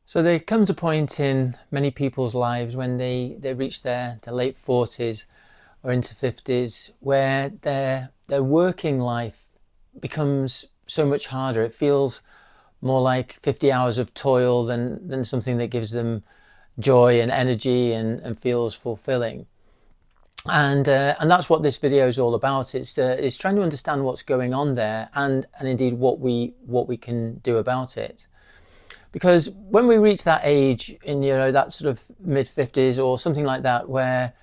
So there comes a point in many people's lives when they reach their late 40s or into 50s where their working life becomes so much harder. It feels more like 50 hours of toil than something that gives them joy and energy and feels fulfilling. And that's what this video is all about. It's trying to understand what's going on there and indeed what we can do about it. Because when we reach that age in, that sort of mid 50s or something like that, where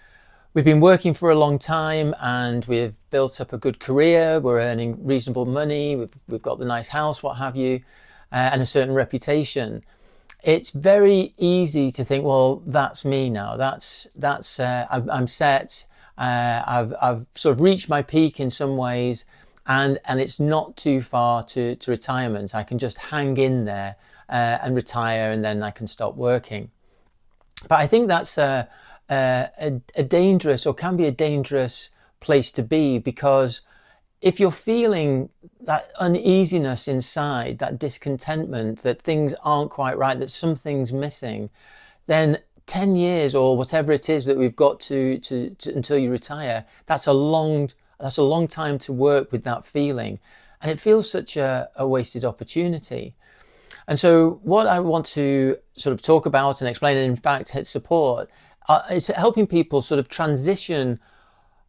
we've been working for a long time and we've built up a good career, we're earning reasonable money, we've got the nice house, what have you, and a certain reputation, it's very easy to think, well, that's me now. I'm set. I've sort of reached my peak in some ways, and it's not too far to retirement. I can just hang in there and retire, and then I can stop working. But I think that's a dangerous, or can be a dangerous place to be, because if you're feeling that uneasiness inside, that discontentment, that things aren't quite right, that something's missing, then 10 years or whatever it is that we've got to until you retire, that's a long time to work with that feeling. And it feels such a wasted opportunity. And so what I want to sort of talk about and explain, and in fact support, is helping people sort of transition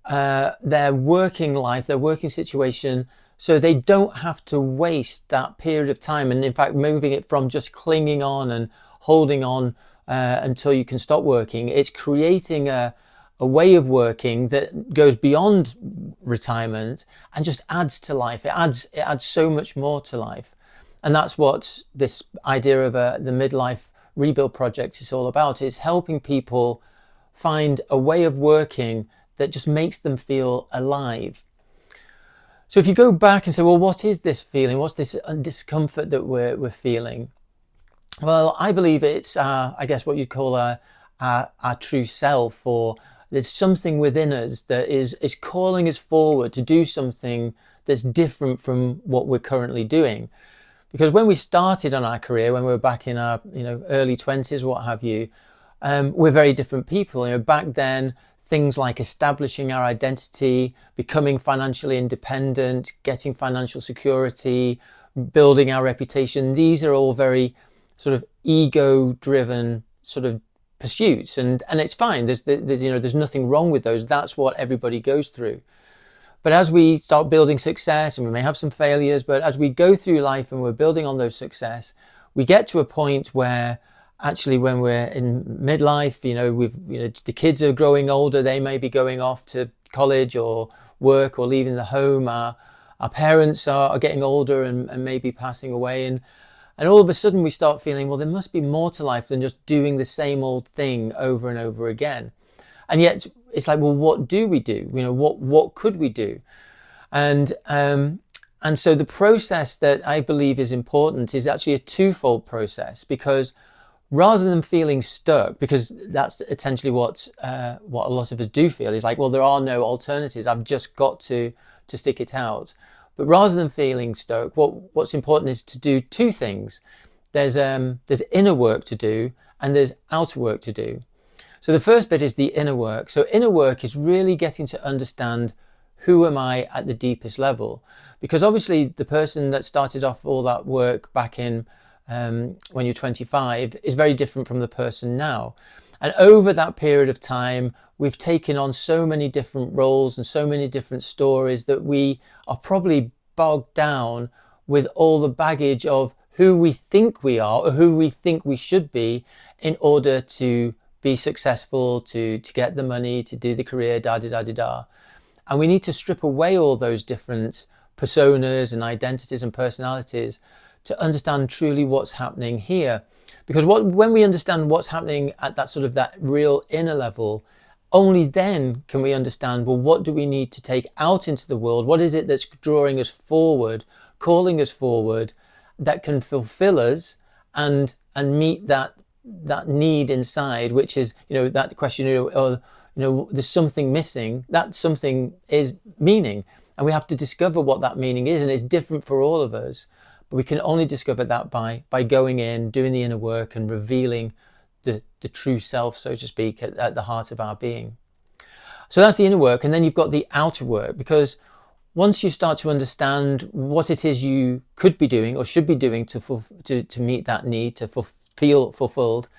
their working life, their working situation, so they don't have to waste that period of time. And in fact, moving it from just clinging on and holding on until you can stop working, it's creating a way of working that goes beyond retirement and just adds to life. It adds so much more to life. And that's what this idea of the Midlife Rebuild Project is all about. It's helping people find a way of working that just makes them feel alive. So if you go back and say, well, what is this feeling? What's this discomfort that we're feeling? Well, I believe it's, I guess, what you'd call our true self, or there's something within us that is calling us forward to do something that's different from what we're currently doing. Because when we started on our career, when we were back in our early 20s, what have you, we're very different people. Back then, things like establishing our identity, becoming financially independent, getting financial security, building our reputation, these are all very sort of ego-driven sort of pursuits, and it's fine. There's nothing wrong with those. That's what everybody goes through. But as we start building success, and we may have some failures, but as we go through life and we're building on those success, we get to a point where actually when we're in midlife, the kids are growing older, they may be going off to college or work or leaving the home. Our parents are getting older and maybe passing away. And all of a sudden we start feeling, well, there must be more to life than just doing the same old thing over and over again. And yet it's like, well, what do we do? What could we do? And so the process that I believe is important is actually a twofold process, because rather than feeling stuck, because that's essentially what a lot of us do feel, is like, well, there are no alternatives. I've just got to stick it out. But rather than feeling stuck, what's important is to do two things. There's inner work to do, and there's outer work to do. So the first bit is the inner work. So inner work is really getting to understand, who am I at the deepest level? Because obviously the person that started off all that work back in when you're 25 is very different from the person now. And over that period of time, we've taken on so many different roles and so many different stories that we are probably bogged down with all the baggage of who we think we are or who we think we should be in order to be successful, to get the money, to do the career, da-da-da-da-da. And we need to strip away all those different personas and identities and personalities to understand truly what's happening here. Because when we understand what's happening at that real inner level, only then can we understand, well, what do we need to take out into the world? What is it that's drawing us forward, calling us forward, that can fulfill us and meet that need inside, which is, that question, there's something missing. That something is meaning. And we have to discover what that meaning is. And it's different for all of us. But we can only discover that by going in, doing the inner work, and revealing the true self, so to speak, at the heart of our being. So that's the inner work. And then you've got the outer work, because once you start to understand what it is you could be doing or should be doing to meet that need, to feel fulfilled,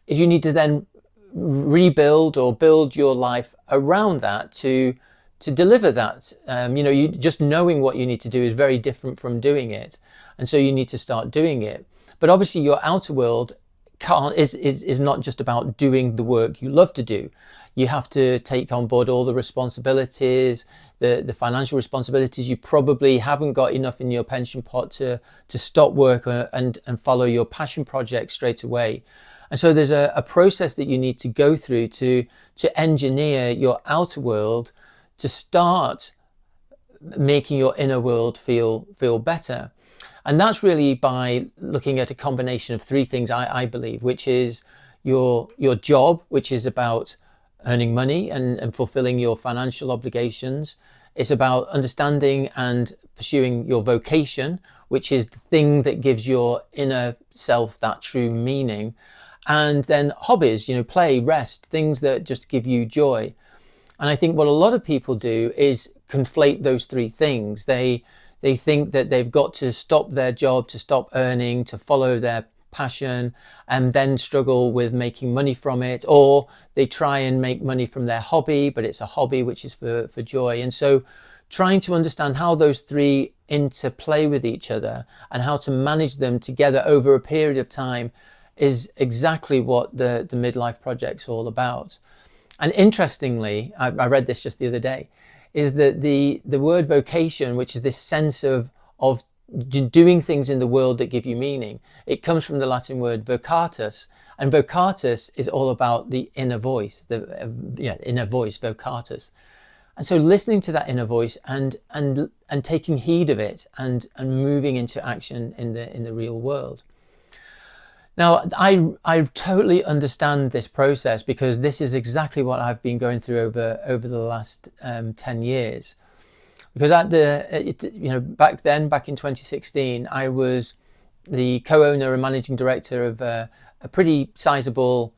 is you need to then rebuild or build your life around that to deliver that. You just knowing what you need to do is very different from doing it, and so you need to start doing it. But obviously your outer world is not just about doing the work you love to do. You have to take on board all the responsibilities, the financial responsibilities. You probably haven't got enough in your pension pot to stop work and follow your passion project straight away. And so there's a process that you need to go through to engineer your outer world to start making your inner world feel better. And that's really by looking at a combination of three things, I believe, which is your job, which is about earning money and fulfilling your financial obligations. It's about understanding and pursuing your vocation, which is the thing that gives your inner self that true meaning. And then hobbies, play, rest, things that just give you joy. And I think what a lot of people do is conflate those three things. They think that they've got to stop their job, to stop earning, to follow their passion, and then struggle with making money from it, or they try and make money from their hobby, but it's a hobby which is for joy. And so trying to understand how those three interplay with each other and how to manage them together over a period of time is exactly what the Midlife Project's all about. And interestingly, I read this just the other day, is that the word vocation, which is this sense of doing things in the world that give you meaning, it comes from the Latin word vocatus, and vocatus is all about the inner voice, inner voice, vocatus. And so listening to that inner voice and taking heed of it and moving into action in the real world. Now, I totally understand this process, because this is exactly what I've been going through over the last 10 years. Because back in 2016, I was the co-owner and managing director of a pretty sizable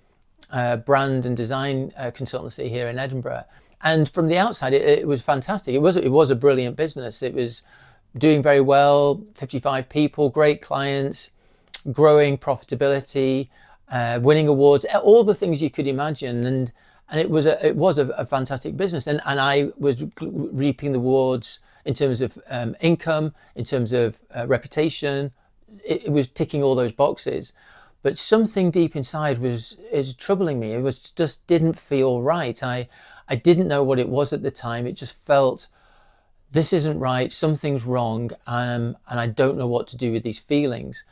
brand and design consultancy here in Edinburgh. And from the outside, it was fantastic. It was a brilliant business. It was doing very well, 55 people, great clients, growing profitability, winning awards, all the things you could imagine, and it was a fantastic business, and I was reaping the rewards in terms of income, in terms of reputation. It was ticking all those boxes, but something deep inside is troubling me. It was just didn't feel right. I didn't know what it was at the time. It just felt, this isn't right, something's wrong, and I don't know what to do with these feelings.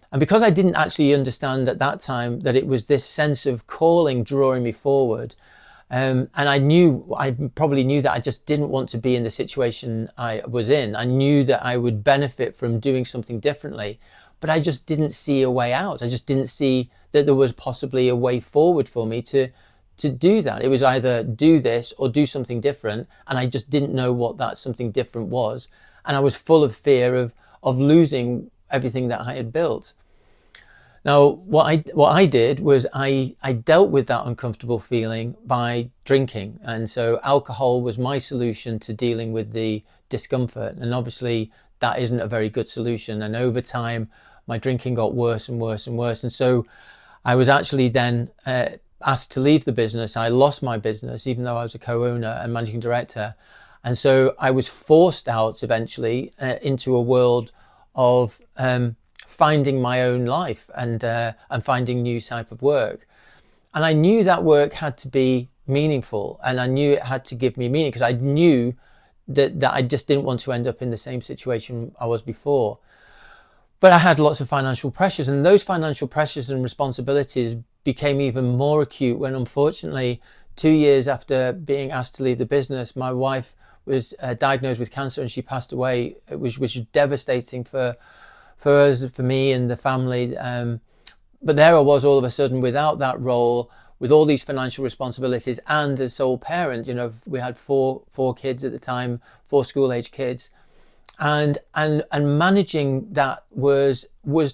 And because I didn't actually understand at that time that it was this sense of calling drawing me forward, and I probably knew that I just didn't want to be in the situation I was in. I knew that I would benefit from doing something differently, but I just didn't see a way out. I just didn't see that there was possibly a way forward for me to do that. It was either do this or do something different, and I just didn't know what that something different was. And I was full of fear of losing everything that I had built. Now, what I did was I dealt with that uncomfortable feeling by drinking. And so alcohol was my solution to dealing with the discomfort. And obviously that isn't a very good solution. And over time, my drinking got worse and worse and worse. And so I was actually then asked to leave the business. I lost my business, even though I was a co-owner and managing director. And so I was forced out eventually into a world of finding my own life and finding new type of work. And I knew that work had to be meaningful, and I knew it had to give me meaning, because I knew that I just didn't want to end up in the same situation I was before. But I had lots of financial pressures, and those financial pressures and responsibilities became even more acute when, unfortunately, 2 years after being asked to leave the business, my wife was diagnosed with cancer and she passed away, which was devastating for us, for me and the family. But there I was all of a sudden without that role, with all these financial responsibilities, and as sole parent. We had four kids at the time, 4 school-age kids. and managing that was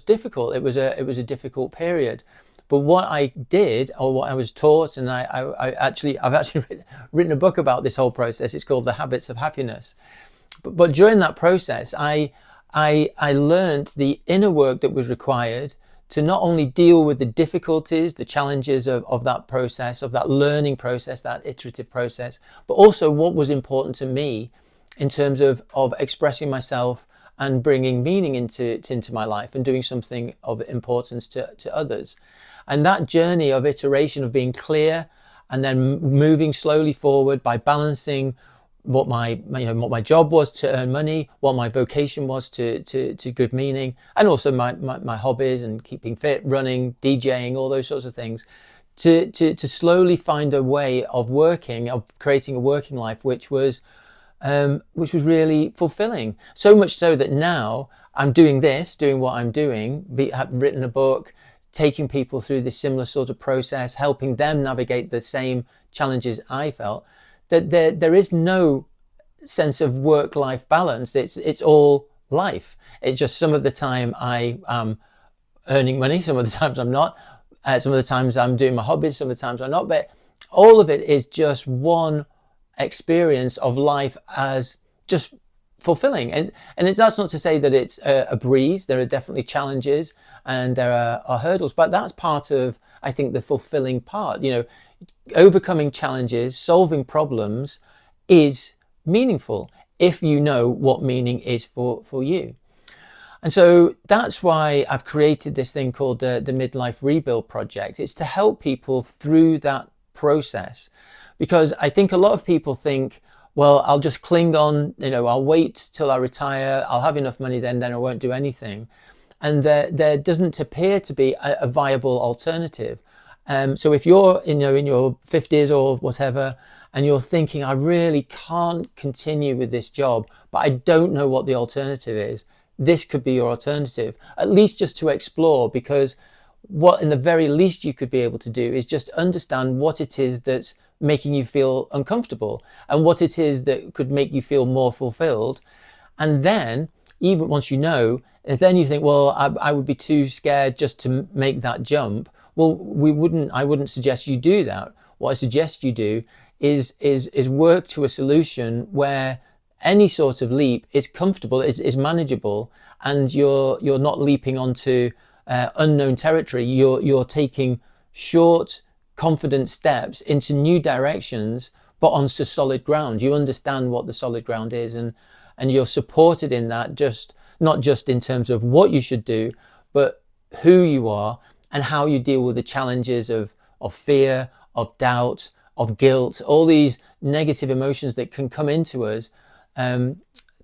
difficult. It was a difficult period. But what I did, or what I was taught, and I've actually written a book about this whole process. It's called The Habits of Happiness. But during that process, I learned the inner work that was required to not only deal with the difficulties, the challenges of that process, of that learning process, that iterative process, but also what was important to me in terms of expressing myself and bringing meaning into my life and doing something of importance to others. And that journey of iteration, of being clear and then moving slowly forward by balancing what my job was to earn money, what my vocation was to give meaning, and also my hobbies and keeping fit, running, DJing, all those sorts of things, to slowly find a way of creating a working life which was really fulfilling. So much so that now I'm doing what I'm doing, have written a book, taking people through this similar sort of process, helping them navigate the same challenges I felt, that there is no sense of work-life balance. It's all life. It's just some of the time I am earning money, some of the times I'm not, some of the times I'm doing my hobbies, some of the times I'm not, but all of it is just one experience of life as just fulfilling. And that's not to say that it's a breeze. There are definitely challenges and there are hurdles, but that's part of, I think, the fulfilling part. Overcoming challenges, solving problems is meaningful if you know what meaning is for you. And so that's why I've created this thing called the Midlife Rebuild Project. It's to help people through that process, because I think a lot of people think, well, I'll just cling on, I'll wait till I retire, I'll have enough money then I won't do anything. And there doesn't appear to be a viable alternative. So if you're in your 50s or whatever, and you're thinking, I really can't continue with this job, but I don't know what the alternative is, this could be your alternative, at least just to explore, because what in the very least you could be able to do is just understand what it is that's making you feel uncomfortable and what it is that could make you feel more fulfilled. And then even once you know, and then you think, well, I would be too scared just to make that jump. Well, I wouldn't suggest you do that. What I suggest you do is work to a solution where any sort of leap is comfortable, is manageable, and you're not leaping onto unknown territory. You're taking short, confident steps into new directions, but onto solid ground. You understand what the solid ground is, and you're supported in that, not just in terms of what you should do, but who you are and how you deal with the challenges of fear, of doubt, of guilt, all these negative emotions that can come into us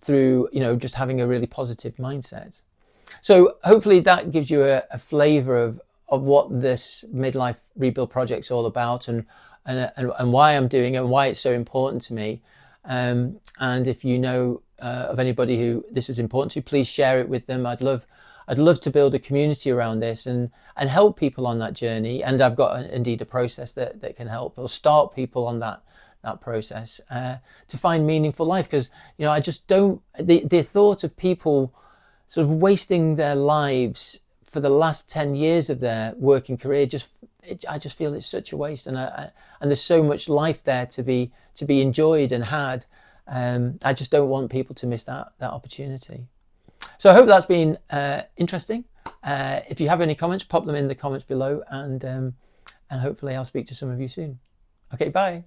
through just having a really positive mindset. So hopefully that gives you a flavor of what this Midlife Rebuild Project's all about, and why I'm doing it and why it's so important to me. And if you know of anybody who this is important to, please share it with them. I'd love to build a community around this and help people on that journey. And I've got indeed a process that can help or start people on that process to find meaningful life. Because I just don't, the thought of people sort of wasting their lives for the last 10 years of their working career, I just feel it's such a waste, and there's so much life there to be enjoyed and had. I just don't want people to miss that opportunity. So I hope that's been interesting. If you have any comments, pop them in the comments below, and hopefully I'll speak to some of you soon. Okay, bye.